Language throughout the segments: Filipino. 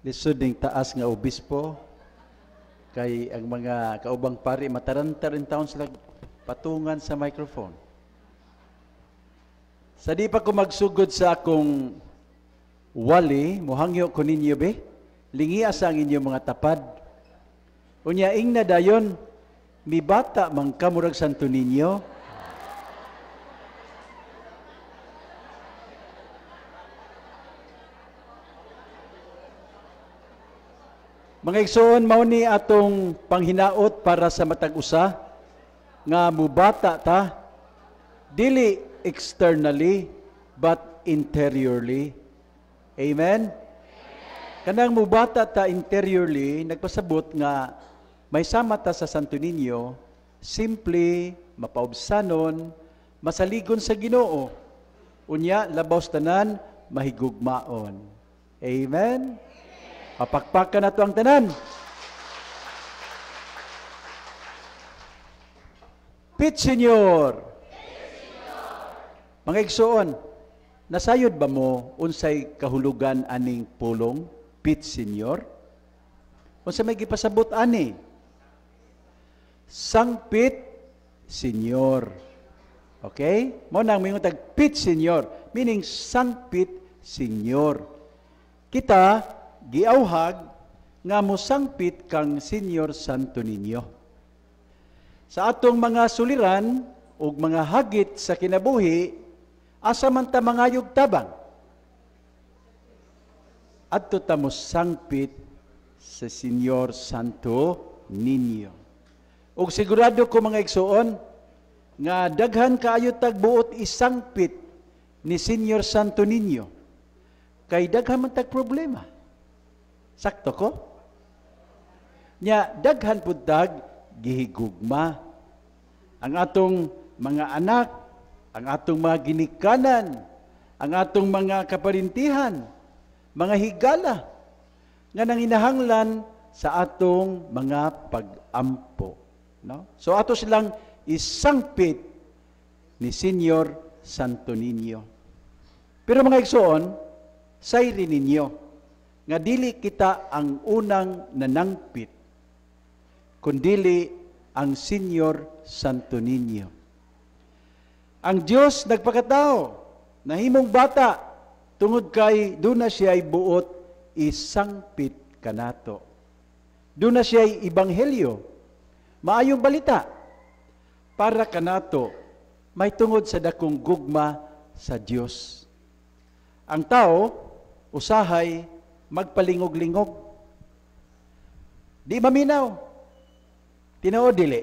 lisod ning taas nga obispo kay ang mga kaubang pari mataranta rin taon sila patungan sa microphone. Sa di pa ko magsugod sa akong wali, muhangyo ko ninyo be, lingi asa ang inyong mga tapad. Unya ing na dayon, mi bata mang kamurag santo ninyo. Mga igsoon, mao ni atong panghinaot para sa matag usa nga mubata ta dili externally but interiorly. Amen. Kanang mubata ta interiorly nagpasabot nga may sama ta sa Santo Niño, simple, mapaubsanon, masaligon sa Ginoo. Unya labaw tanan mahigugmaon. Amen. Papakpakan na ito ang tanan. Pit Senyor. Mga igsoon, nasayod ba mo unsay kahulugan aning pulong? Pit Senyor? Unsay may gipasabot ani? Sangpit Senyor. Okay? Mo nang mingutag Pit Senyor, meaning Sangpit Senyor. Kita giauhag nga mosangpit kang Senyor Santo Niño. Sa atong mga suliran ug mga hagit sa kinabuhi, asa man ta mangayog tabang. Adto ta mosangpit sa Senyor Santo Niño. Ug sigurado ko mga igsoon nga daghan kaayo tagbuot isangpit ni Senyor Santo Niño. Kay daghan man tag problema. Sakto ko? Nya, daghan pud tag gihigugma. Ang atong mga anak, ang atong mga ginikanan, ang atong mga kaparintihan, mga higala, nga nanginahanglan sa atong mga pag-ampo. No? So ato silang isangpit ni Senyor Santo Niño. Pero mga igsoon, sayri ninyo, nga dili kita ang unang nanangpit, kundili ang Senyor Santo Niño. Ang Dios nagpakatao, nahimong bata, tungod kay doon na siya ay buot isangpit kanato. Doon na siya ay ibanghelyo, maayong balita, para kanato, may tungod sa dakong gugma sa Dios. Ang tao, usahay, magpalingog-lingog. Di maminaw. Tinuod dili.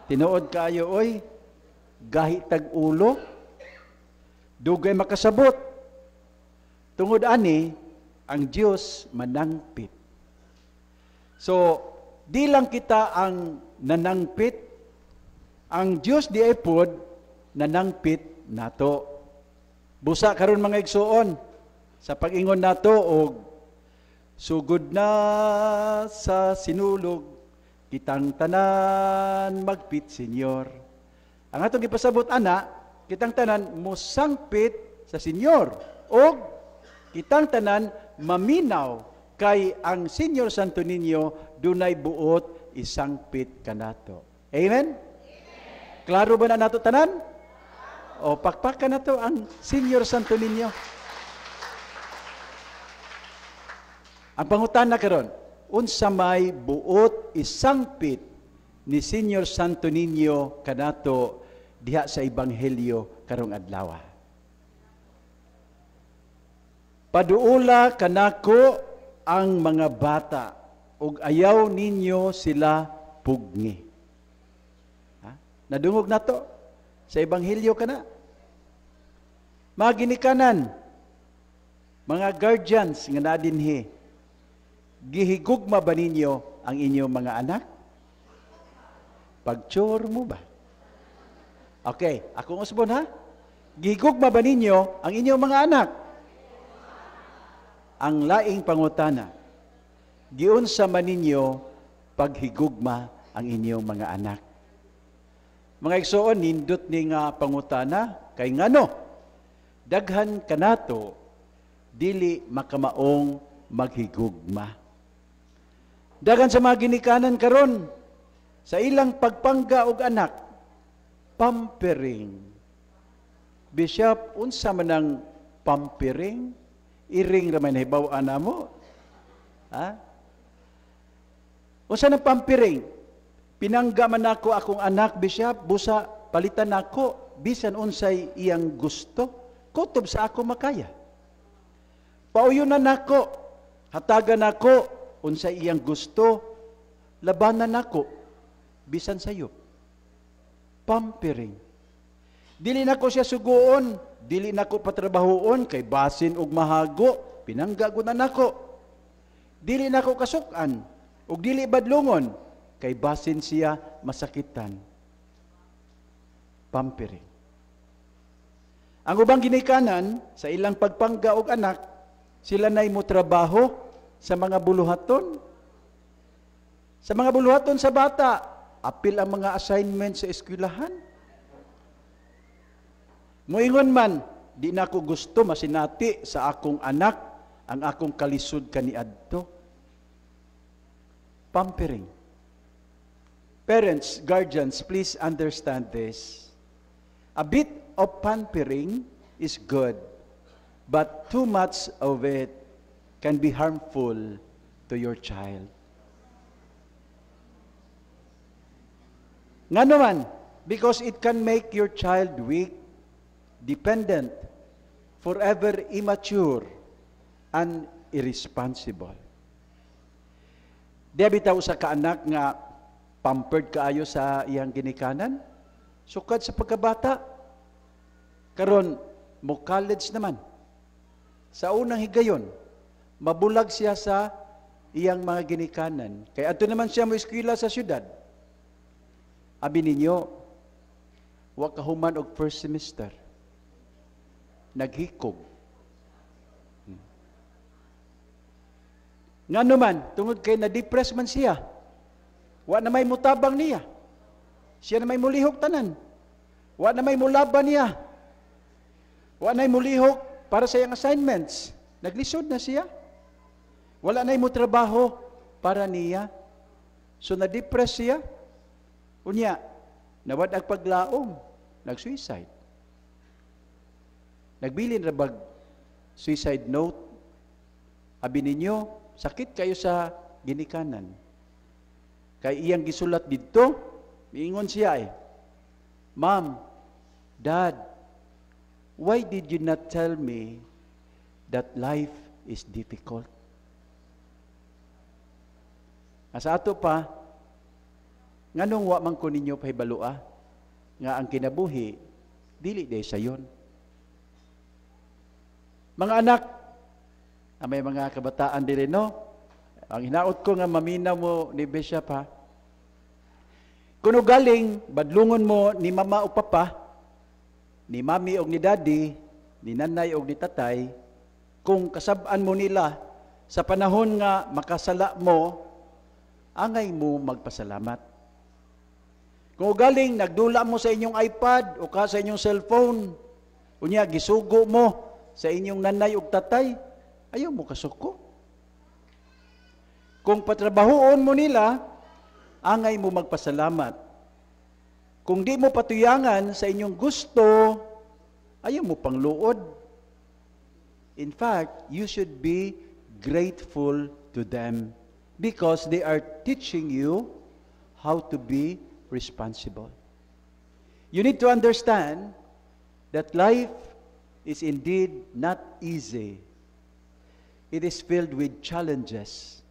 Tinuod kayo, oy, gahi tag ulo, dugay makasabot. Tungod ani, ang Diyos manangpit. So, di lang kita ang nanangpit, ang Diyos di ay pod nanangpit nato. Busa karon mga igsoon, sa pag-ingon nato og sugod na sa sinulog kitang tanan magpit Senyor. Ang atong gipasabot ana, kitang tanan mosangpit sa Senyor og kitang tanan maminaw kay ang Senyor Santo Niño dunay buot isangpit kanato. Amen? Klaro ba na nato tanan? O pakpakan nato ang Senyor Santo Niño. Ang pangutana karon, unsa may buot isangpit ni Senyor Santo Niño kanato diha sa ebanghelyo karong adlaw. Paduula kanako ang mga bata ug ayaw ninyo sila pugni. Ha? Nadungog nato sa ebanghelyo kana. Mga ginikanan, mga guardians nga nadinhi, gihigugma ba ninyo ang inyong mga anak? Pagchor mo ba? Okay, akong usbon ha? Gihigugma ba ninyo ang inyong mga anak? Ang laing pangutana, giunsa man ninyo paghigugma ang inyong mga anak? Mga igsoon, nindot ni nga pangutana, kay ngano, daghan kanato, dili makamaong maghigugma. Dagan sa mga ginikanan karon sa ilang pagpangga og anak, pampering. Bishop, unsa man ang pampering? Iring raman hibaw-an namo. Ha? Unsa nang pampering? Pinangga man ako akong anak, Bishop, busa palitan nako bisan unsay iyang gusto, kutob sa ako makaya. Pauyonan nako, hatagan nako unsay iyang gusto, labanan nako bisan sayo. Pampering. Dili nako siya suguon, dili nako patrabahoon kay basin og mahago, pinangga ko na nako. Dili nako kasukan ug dili badlungon kay basin siya masakitan. Pampering. Ang ubang ginikanan sa ilang pagpangga og anak, sila nay mo trabaho sa mga buluhaton. Sa mga buluhaton sa bata, apil ang mga assignment sa eskwelahan. Moingon man, di na ako gusto masinati sa akong anak ang akong kalisod kaniadto. Pampering. Parents, guardians, please understand this. A bit of pampering is good, but too much of it can be harmful to your child. Nga naman, because it can make your child weak, dependent, forever immature, and irresponsible. Di bitaw sa kaanak nga pampered kaayo sa iyang ginikanan, sukad sa pagkabata, karon mo college naman. Sa unang higayon, mabulag siya sa iyang mga ginikanan. Kaya ato naman siya mo eskwela sa syudad. Abi ninyo, wa kahuman og first semester. Naghikog. Nga naman, tungod kay na-depress man siya. Wa na may mutabang niya. Siya na may mulihok tanan. Wa na may mulaban niya. Wa na may mulihok para sa iyang assignments. Naglisod na siya. Wala na mo trabaho para niya. So na-depress siya. Unya, nawad ang paglaom, nag-suicide. Nagbilin rabag suicide note. Abi ninyo, sakit kayo sa ginikanan. Kay iyang gisulat dito, miingon siya Ma'am, Dad, why did you not tell me that life is difficult? Asa ato pa, nganong wa man ko ninyo pahibalua nga ang kinabuhi dili day sayon. Mga anak, may mga kabataan diri no. Ang hinaot ko nga maminaw mo ni Bishop ha. Kuno galing badlungon mo ni mama o papa, ni mami o ni daddy, ni nanay o ni tatay, kung kasab-an mo nila sa panahon nga makasala mo, angay mo magpasalamat. Kung galing, nagdula mo sa inyong iPad o sa inyong cellphone, unya, gisugo mo sa inyong nanay o tatay, ayaw mo kasuko. Kung patrabahoon mo nila, angay mo magpasalamat. Kung di mo patuyangan sa inyong gusto, ayaw mo pangluod. In fact, you should be grateful to them because they are teaching you how to be responsible. You need to understand that life is indeed not easy. It is filled with challenges.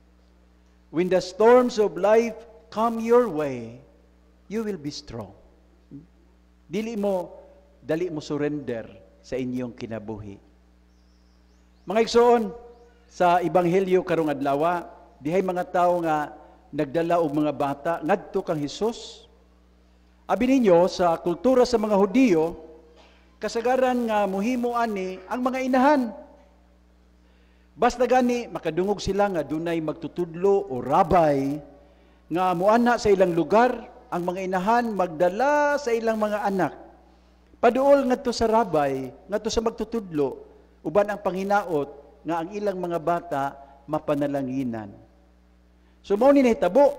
When the storms of life come your way, you will be strong. Dali mo surrender sa inyong kinabuhi. Mga igsoon, sa Ebanghelyo karong adlaw, dihay mga tao nga nagdala og mga bata ngadto kang Hesus. Abi ninyo sa kultura sa mga Hudiyo, kasagaran nga muhimo ani ang mga inahan. Basta gani makadungog sila nga dunay magtutudlo o rabay nga muana sa ilang lugar, ang mga inahan magdala sa ilang mga anak. Paduol ngadto sa rabay, ngadto sa magtutudlo, uban ang panghinaot nga ang ilang mga bata mapanalanginan. So mao ni nahitabo,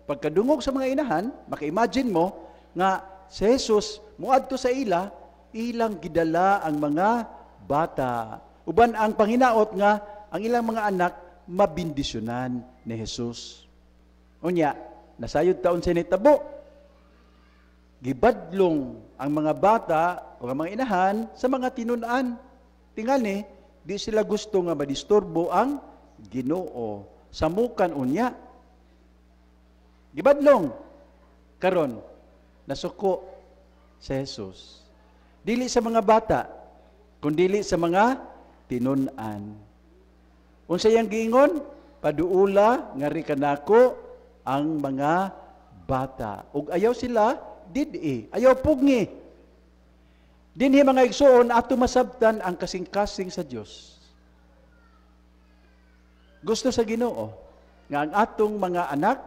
pagkadungog sa mga inahan, maka-imagine mo nga si Jesus muadto sa ilang gidala ang mga bata. Uban ang panginaot nga ang ilang mga anak mabindisyonan ni Jesus. Unya, nasayod taon sa nahitabo, gibadlong ang mga bata o ang mga inahan sa mga tinun-an. Tingali, di sila gusto nga madisturbo ang Ginoo. Samukan unya. Gibadlong. Karon, nasuko sa Jesus. Dili sa mga bata, kundi sa mga tinun-an. Unsa yang giingon? Paduula ngari kanako ang mga bata. Ug ayaw sila didi, ayaw pugni. Dinhi mga igsoon ato masabtan ang kasing-kasing sa Dios. Gusto sa Ginoo nga ang atong mga anak,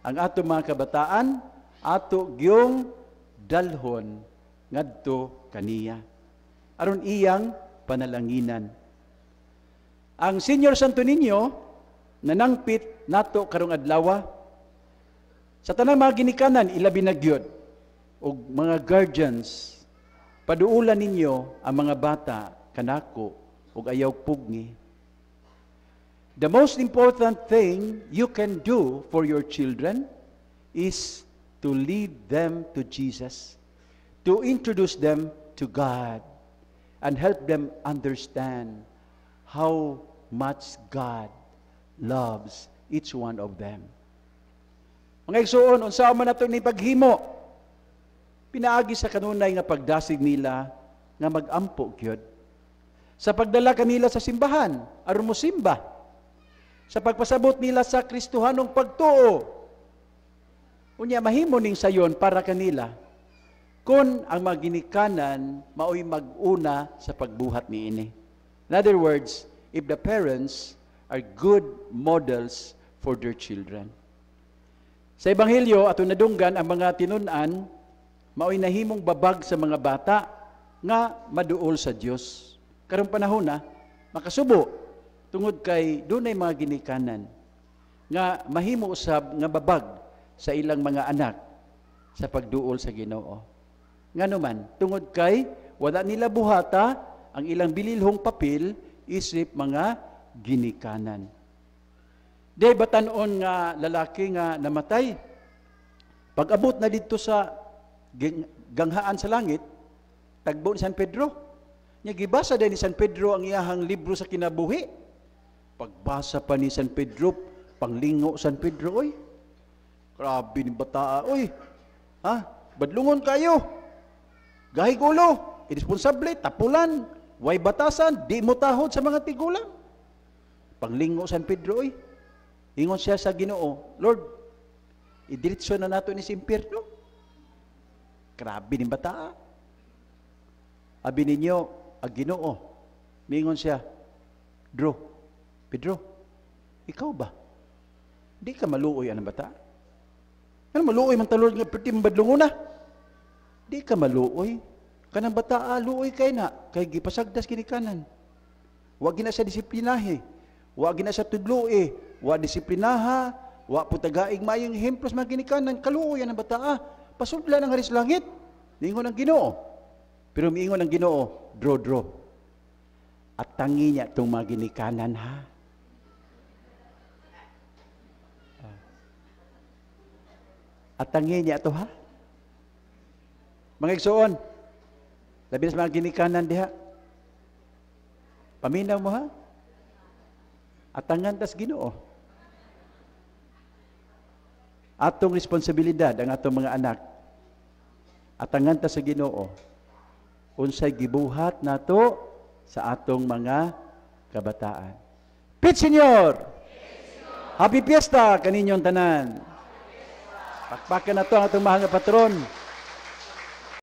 ang atong mga kabataan, ato gyung dalhon ngadto kaniya aron iyang panalanginan. Ang Senior Santo Niño nanangpit nato karong adlaw sa tanang mga ginikanan ilabi na gyud og mga guardians, paduulan ninyo ang mga bata kanako ug ayaw pugni. The most important thing you can do for your children is to lead them to Jesus, to introduce them to God, and help them understand how much God loves each one of them. Mga igsoon, unsa man nato ni paghimo, pinaagi sa kanunay nga pagdasig nila nga mag-ampo gyud. Sa pagdala kanila sa simbahan, aron mo simba. Sa pagpasabot nila sa Kristohanong pagtuo. Unya mahimo ning sayon para kanila. Kung ang mga ginikanan maoy mag-una sa pagbuhat niini. In other words, if the parents are good models for their children. Sa Ebanghelyo, ato nadunggan ang mga tinun-an, maoy nahimong babag sa mga bata nga maduol sa Dios. Karong panahon na, makasubo, tungod kay dunay mga ginikanan nga mahimo usab nga babag sa ilang mga anak sa pagduol sa Ginoo. Ngano man, tungod kay wala nila buhata ang ilang bililhong papel isip mga ginikanan. Di batanon nga lalaki nga namatay. Pag-abot na dito sa ganghaan sa langit, tagbo ni San Pedro. Nya gibasa din ni San Pedro ang iyahang libro sa kinabuhi. Pagbasa pa ni San Pedro, panglingo San Pedro, oy. Grabe ni bataa, oy. Ha? Badlungon kayo. Gahig ulo, irresponsable, tapulan, way batasan, di mo tahod sa mga tigulang. Panglingo San Pedro, oy. Ingon siya sa Ginoo, Lord, idiretso na nato ni si impyerno. Grabe ni bataa. Abi ninyo, ang Ginoo, mingon siya, Pedro, ikaw ba? Di ka maluoy ang bata? Ano maluoy man talod nga pertim badlungon na? Di ka maluoy. Kanang bata, luoy kay na, kay gipasagdas kinikanan. Wa gina siya disiplinahe, wa gina siya tudloe, wa disiplinaha, wa putagaig mayong ehemplos mga ginikanan, kaluoy ang bata. Pasudlan ang haris langit. Niingon ang Ginoo. Pero miingon ang Ginoo, draw. At tangi niya itong mga ginikanan, ha? At tangi niya ito, ha? Mga igsoon, labi na sa mga ginikanan diha. Paminaw mo, ha? At tangan tas Ginoo. Atong responsibilidad ang atong mga anak. At tangan tas sa Ginoo. Unsay gibuhat nato sa atong mga kabataan. Pit Senyor! Happy Fiesta kaninyong tanan. Pakpakan na to ang atong mahal nga patron.